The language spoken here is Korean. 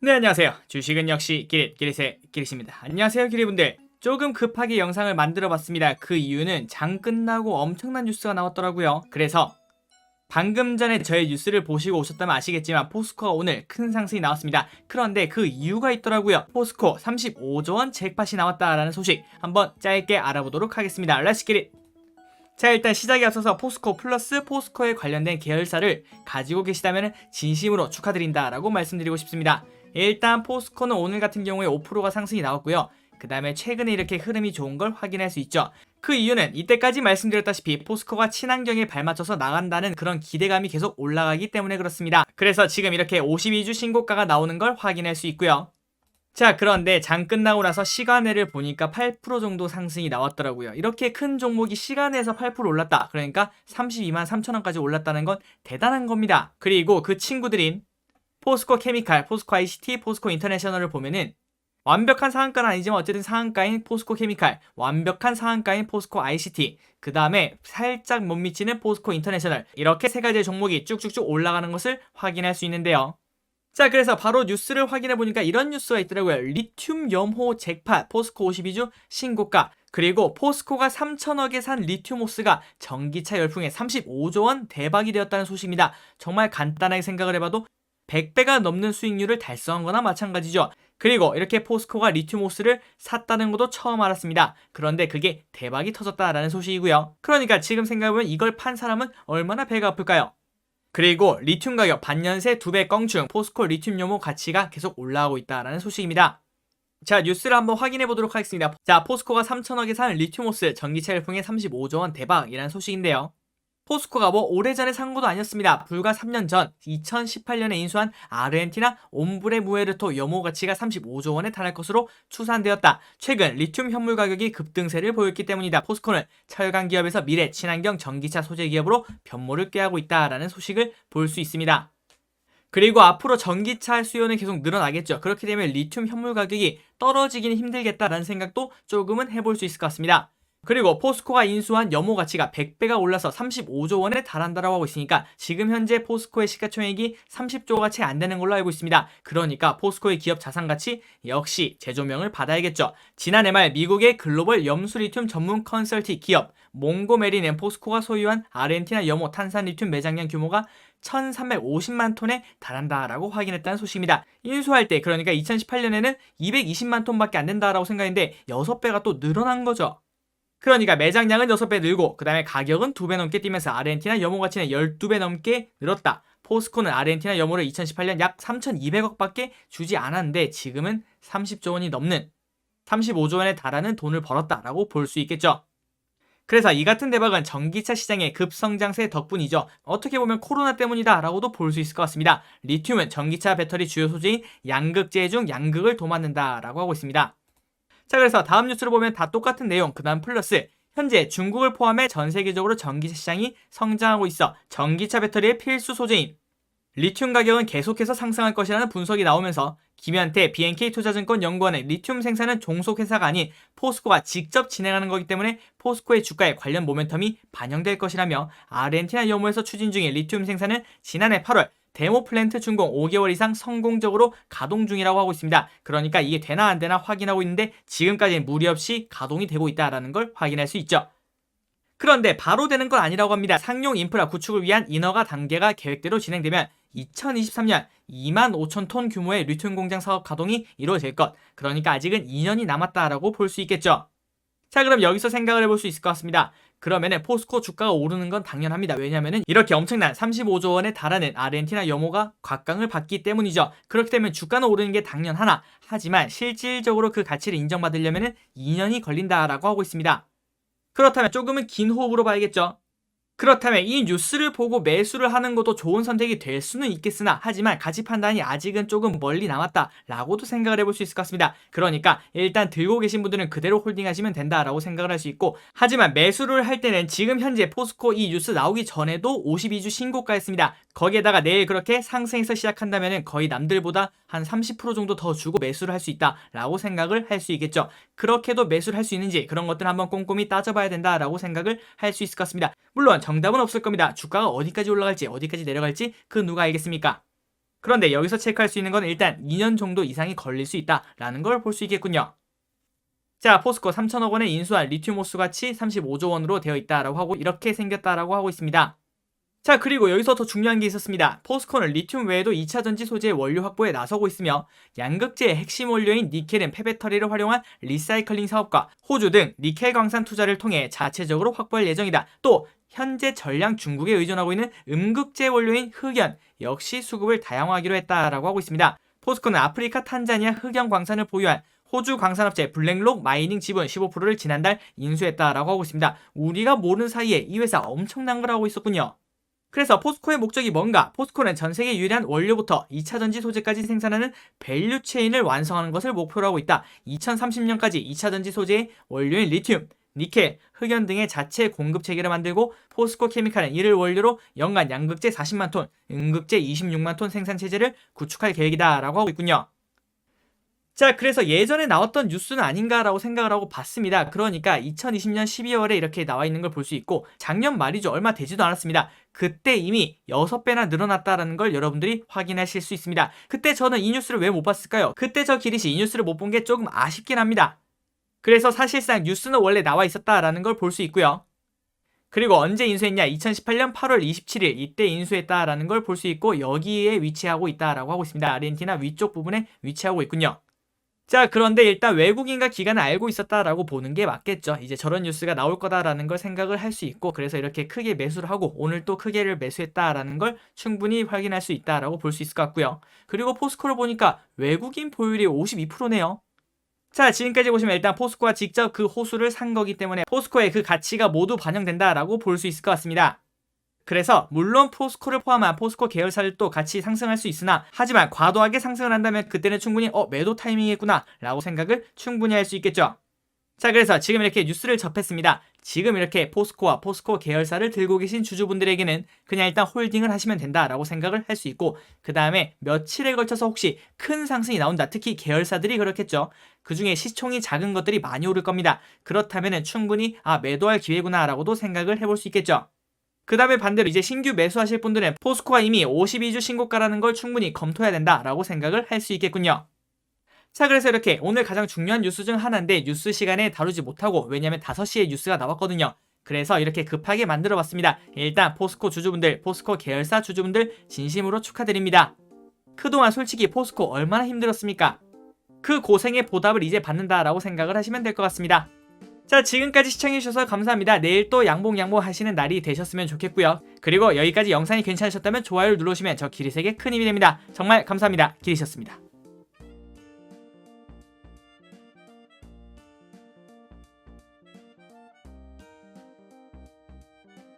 네, 안녕하세요. 주식은 역시 기릿기릿의 기릿입니다. 안녕하세요, 기릿분들. 조금 급하게 영상을 만들어 봤습니다. 그 이유는 장 끝나고 엄청난 뉴스가 나왔더라고요. 그래서 방금 전에 저의 뉴스를 보시고 오셨다면 아시겠지만 포스코가 오늘 큰 상승이 나왔습니다. 그런데 그 이유가 있더라고요. 포스코 35조 원 잭팟이 나왔다라는 소식 한번 짧게 알아보도록 하겠습니다. 렛츠 기릿! 자, 일단 시작에 앞서서 포스코 플러스 포스코에 관련된 계열사를 가지고 계시다면 진심으로 축하드린다라고 말씀드리고 싶습니다. 일단 포스코는 오늘 같은 경우에 5%가 상승이 나왔고요. 그 다음에 최근에 이렇게 흐름이 좋은 걸 확인할 수 있죠. 그 이유는 이때까지 말씀드렸다시피 포스코가 친환경에 발맞춰서 나간다는 그런 기대감이 계속 올라가기 때문에 그렇습니다. 그래서 지금 이렇게 52주 신고가가 나오는 걸 확인할 수 있고요. 자, 그런데 장 끝나고 나서 시간외를 보니까 8% 정도 상승이 나왔더라고요. 이렇게 큰 종목이 시간에서 8% 올랐다. 그러니까 32만 3천 원까지 올랐다는 건 대단한 겁니다. 그리고 그 친구들인 포스코 케미칼, 포스코 ICT, 포스코 인터내셔널을 보면은 완벽한 상한가는 아니지만 어쨌든 상한가인 포스코 케미칼, 완벽한 상한가인 포스코 ICT, 그 다음에 살짝 못 미치는 포스코 인터내셔널, 이렇게 세 가지의 종목이 쭉쭉쭉 올라가는 것을 확인할 수 있는데요. 자, 그래서 바로 뉴스를 확인해 보니까 이런 뉴스가 있더라고요. 리튬 염호 잭팟 포스코 52주 신고가, 그리고 포스코가 3천억에 산 리튬오스가 전기차 열풍에 35조 원 대박이 되었다는 소식입니다. 정말 간단하게 생각을 해봐도 100배가 넘는 수익률을 달성한 거나 마찬가지죠. 그리고 이렇게 포스코가 리튬오스를 샀다는 것도 처음 알았습니다. 그런데 그게 대박이 터졌다라는 소식이고요. 그러니까 지금 생각해보면 이걸 판 사람은 얼마나 배가 아플까요? 그리고 리튬 가격 반년새 2배 껑충, 포스코 리튬 요모 가치가 계속 올라가고 있다라는 소식입니다. 자, 뉴스를 한번 확인해 보도록 하겠습니다. 자, 포스코가 3천억에 산 리튬오스 전기차 열풍에 35조 원 대박이라는 소식인데요. 포스코가 뭐 오래전에 산 것도 아니었습니다. 불과 3년 전 2018년에 인수한 아르헨티나 옴브레 무에르토 염호 가치가 35조 원에 달할 것으로 추산되었다. 최근 리튬 현물 가격이 급등세를 보였기 때문이다. 포스코는 철강 기업에서 미래 친환경 전기차 소재 기업으로 변모를 꾀하고 있다라는 소식을 볼 수 있습니다. 그리고 앞으로 전기차 수요는 계속 늘어나겠죠. 그렇게 되면 리튬 현물 가격이 떨어지기는 힘들겠다라는 생각도 조금은 해볼 수 있을 것 같습니다. 그리고 포스코가 인수한 염호 가치가 100배가 올라서 35조 원에 달한다라고 하고 있으니까 지금 현재 포스코의 시가총액이 30조가 채 안 되는 걸로 알고 있습니다. 그러니까 포스코의 기업 자산 가치 역시 재조명을 받아야겠죠. 지난해 말 미국의 글로벌 염수 리튬 전문 컨설팅 기업 몽고메린 앤 포스코가 소유한 아르헨티나 염호 탄산 리튬 매장량 규모가 1350만 톤에 달한다라고 확인했다는 소식입니다. 인수할 때 그러니까 2018년에는 220만 톤밖에 안 된다라고 생각했는데 6배가 또 늘어난 거죠. 그러니까 매장량은 6배 늘고 그 다음에 가격은 2배 넘게 뛰면서 아르헨티나 염호 가치는 12배 넘게 늘었다. 포스코는 아르헨티나 염호를 2018년 약 3,200억 밖에 주지 않았는데 지금은 30조 원이 넘는 35조 원에 달하는 돈을 벌었다라고 볼 수 있겠죠. 그래서 이 같은 대박은 전기차 시장의 급성장세 덕분이죠. 어떻게 보면 코로나 때문이다 라고도 볼 수 있을 것 같습니다. 리튬은 전기차 배터리 주요 소재인 양극재 중 양극을 도맡는다 라고 하고 있습니다. 자, 그래서 다음 뉴스를 보면 다 똑같은 내용, 그 다음 플러스 현재 중국을 포함해 전 세계적으로 전기차 시장이 성장하고 있어 전기차 배터리의 필수 소재인 리튬 가격은 계속해서 상승할 것이라는 분석이 나오면서 김현태 BNK투자증권 연구원의 리튬 생산은 종속회사가 아닌 포스코가 직접 진행하는 거기 때문에 포스코의 주가에 관련 모멘텀이 반영될 것이라며 아르헨티나 염호에서 추진 중인 리튬 생산은 지난해 8월 데모 플랜트 준공 5개월 이상 성공적으로 가동 중이라고 하고 있습니다. 그러니까 이게 되나 안 되나 확인하고 있는데 지금까지는 무리 없이 가동이 되고 있다는 걸 확인할 수 있죠. 그런데 바로 되는 건 아니라고 합니다. 상용 인프라 구축을 위한 인허가 단계가 계획대로 진행되면 2023년 2만 5천 톤 규모의 리튬 공장 사업 가동이 이루어질 것. 그러니까 아직은 2년이 남았다라고 볼 수 있겠죠. 자, 그럼 여기서 생각을 해볼 수 있을 것 같습니다. 그러면은 포스코 주가가 오르는 건 당연합니다. 왜냐면은 이렇게 엄청난 35조 원에 달하는 아르헨티나 염호가 곽강을 받기 때문이죠. 그렇기 때문에 주가는 오르는 게 당연하나 하지만 실질적으로 그 가치를 인정받으려면은 2년이 걸린다라고 하고 있습니다. 그렇다면 조금은 긴 호흡으로 봐야겠죠. 그렇다면 이 뉴스를 보고 매수를 하는 것도 좋은 선택이 될 수는 있겠으나 하지만 가치 판단이 아직은 조금 멀리 남았다라고도 생각을 해볼 수 있을 것 같습니다. 그러니까 일단 들고 계신 분들은 그대로 홀딩하시면 된다라고 생각을 할 수 있고, 하지만 매수를 할 때는 지금 현재 포스코 이 뉴스 나오기 전에도 52주 신고가였습니다. 거기에다가 내일 그렇게 상승해서 시작한다면 거의 남들보다 한 30% 정도 더 주고 매수를 할 수 있다라고 생각을 할 수 있겠죠. 그렇게도 매수를 할 수 있는지 그런 것들 한번 꼼꼼히 따져봐야 된다라고 생각을 할 수 있을 것 같습니다. 물론 정답은 없을 겁니다. 주가가 어디까지 올라갈지 어디까지 내려갈지 그 누가 알겠습니까? 그런데 여기서 체크할 수 있는 건 일단 2년 정도 이상이 걸릴 수 있다라는 걸 볼 수 있겠군요. 자, 포스코 3천억 원에 인수한 리튬 호수 가치 35조 원으로 되어 있다라고 하고 이렇게 생겼다라고 하고 있습니다. 자, 그리고 여기서 더 중요한 게 있었습니다. 포스코는 리튬 외에도 2차 전지 소재의 원료 확보에 나서고 있으며 양극재의 핵심 원료인 니켈은 폐배터리를 활용한 리사이클링 사업과 호주 등 니켈 광산 투자를 통해 자체적으로 확보할 예정이다. 또 현재 전량 중국에 의존하고 있는 음극재 원료인 흑연 역시 수급을 다양화하기로 했다라고 하고 있습니다. 포스코는 아프리카 탄자니아 흑연 광산을 보유한 호주 광산업체 블랙록 마이닝 지분 15%를 지난달 인수했다라고 하고 있습니다. 우리가 모르는 사이에 이 회사 엄청난 걸 하고 있었군요. 그래서 포스코의 목적이 뭔가? 포스코는 전세계 유일한 원료부터 2차 전지 소재까지 생산하는 밸류체인을 완성하는 것을 목표로 하고 있다. 2030년까지 2차 전지 소재의 원료인 리튬, 니켈, 흑연 등의 자체 공급 체계를 만들고 포스코 케미칼은 이를 원료로 연간 양극재 40만 톤, 음극재 26만 톤 생산 체제를 구축할 계획이다 라고 하고 있군요. 자, 그래서 예전에 나왔던 뉴스는 아닌가라고 생각을 하고 봤습니다. 그러니까 2020년 12월에 이렇게 나와 있는 걸 볼 수 있고 작년 말이죠. 얼마 되지도 않았습니다. 그때 이미 6배나 늘어났다라는 걸 여러분들이 확인하실 수 있습니다. 그때 저는 이 뉴스를 왜 못 봤을까요? 그때 저 기릿이 이 뉴스를 못 본 게 조금 아쉽긴 합니다. 그래서 사실상 뉴스는 원래 나와 있었다라는 걸 볼 수 있고요. 그리고 언제 인수했냐? 2018년 8월 27일 이때 인수했다라는 걸 볼 수 있고 여기에 위치하고 있다라고 하고 있습니다. 아르헨티나 위쪽 부분에 위치하고 있군요. 자, 그런데 일단 외국인과 기관은 알고 있었다라고 보는 게 맞겠죠. 이제 저런 뉴스가 나올 거다라는 걸 생각을 할 수 있고 그래서 이렇게 크게 매수를 하고 오늘 또 크게를 매수했다라는 걸 충분히 확인할 수 있다라고 볼 수 있을 것 같고요. 그리고 포스코를 보니까 외국인 보유율이 52%네요. 자, 지금까지 보시면 일단 포스코가 직접 그 호수를 산 거기 때문에 포스코의 그 가치가 모두 반영된다라고 볼 수 있을 것 같습니다. 그래서 물론 포스코를 포함한 포스코 계열사들도 같이 상승할 수 있으나 하지만 과도하게 상승을 한다면 그때는 충분히 매도 타이밍이겠구나 라고 생각을 충분히 할 수 있겠죠. 자, 그래서 지금 이렇게 뉴스를 접했습니다. 지금 이렇게 포스코와 포스코 계열사를 들고 계신 주주분들에게는 그냥 일단 홀딩을 하시면 된다라고 생각을 할 수 있고 그 다음에 며칠에 걸쳐서 혹시 큰 상승이 나온다. 특히 계열사들이 그렇겠죠. 그 중에 시총이 작은 것들이 많이 오를 겁니다. 그렇다면 충분히 매도할 기회구나 라고도 생각을 해볼 수 있겠죠. 그 다음에 반대로 이제 신규 매수하실 분들은 포스코가 이미 52주 신고가라는 걸 충분히 검토해야 된다라고 생각을 할 수 있겠군요. 자, 그래서 이렇게 오늘 가장 중요한 뉴스 중 하나인데 뉴스 시간에 다루지 못하고 왜냐면 5시에 뉴스가 나왔거든요. 그래서 이렇게 급하게 만들어봤습니다. 일단 포스코 주주분들, 포스코 계열사 주주분들 진심으로 축하드립니다. 그동안 솔직히 포스코 얼마나 힘들었습니까? 그 고생의 보답을 이제 받는다라고 생각을 하시면 될 것 같습니다. 자, 지금까지 시청해주셔서 감사합니다. 내일 또 양봉 하시는 날이 되셨으면 좋겠고요. 그리고 여기까지 영상이 괜찮으셨다면 좋아요를 눌러주시면 저 기릿에게 큰 힘이 됩니다. 정말 감사합니다. 기릿이었습니다.